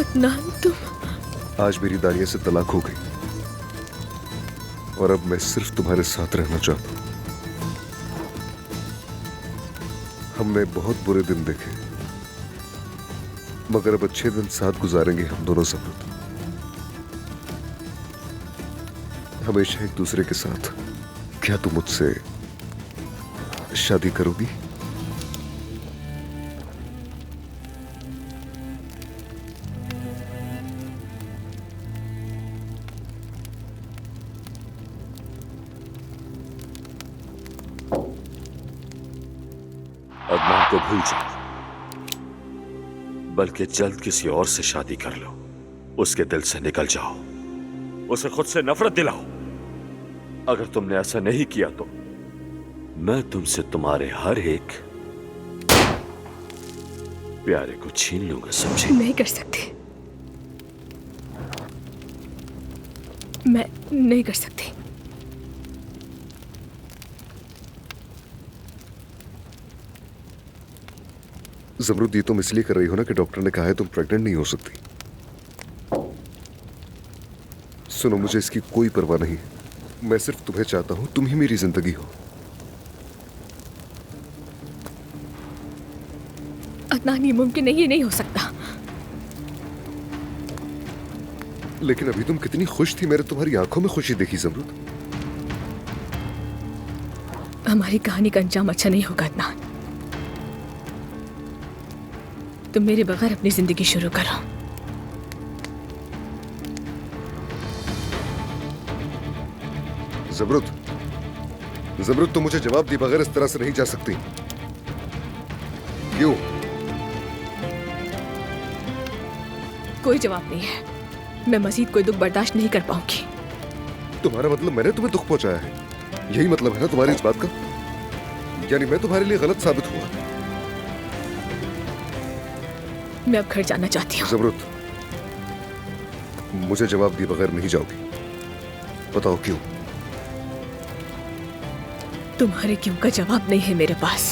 अदनान, तुम। आज मेरी दानिया से तलाक हो गई और अब मैं सिर्फ तुम्हारे साथ रहना चाहता हूं। हमने बहुत बुरे दिन देखे, मगर अब अच्छे दिन साथ गुजारेंगे हम दोनों ज़मरुद, हमेशा एक दूसरे के साथ। क्या तुम मुझसे शादी करोगी? अदनान को भूल जाओ, बल्कि जल्द किसी और से शादी कर लो। उसके दिल से निकल जाओ, उसे खुद से नफरत दिलाओ। अगर तुमने ऐसा नहीं किया तो मैं तुमसे तुम्हारे हर एक प्यारे को छीन लूंगा, समझी? नहीं कर सकती, मैं नहीं कर सकती। ज़मरुद, ये तुम इसलिए कर रही हो ना कि डॉक्टर ने कहा है तुम प्रेग्नेंट नहीं हो सकती। सुनो, मुझे इसकी कोई परवाह नहीं। मैं सिर्फ तुम्हें चाहता हूं, तुम ही मेरी जिंदगी हो। अदनान, ये मुमकिन नहीं, ये नहीं हो सकता। लेकिन अभी तुम कितनी खुश थी, मैंने तुम्हारी आंखों में खुशी देखी ज़मरुद। हमारी कहानी का अंजाम अच्छा नहीं होगा अदनान। तुम मेरे बगैर अपनी जिंदगी शुरू करो। ज़मरुद, ज़मरुद, तुम मुझे जवाब दिए बगैर इस तरह से नहीं जा सकती। क्यों? कोई जवाब नहीं है। मैं मजीद कोई दुख बर्दाश्त नहीं कर पाऊंगी। तुम्हारा मतलब मैंने तुम्हें दुख पहुंचाया है? यही मतलब है ना तुम्हारी इस बात का? यानी मैं तुम्हारे लिए गलत साबित हुआ? मैं अब घर जाना चाहती हूँ। ज़मरुद, मुझे जवाब दिए बगैर नहीं जाओगी। बताओ क्यों? तुम्हारे क्यों का जवाब नहीं है मेरे पास।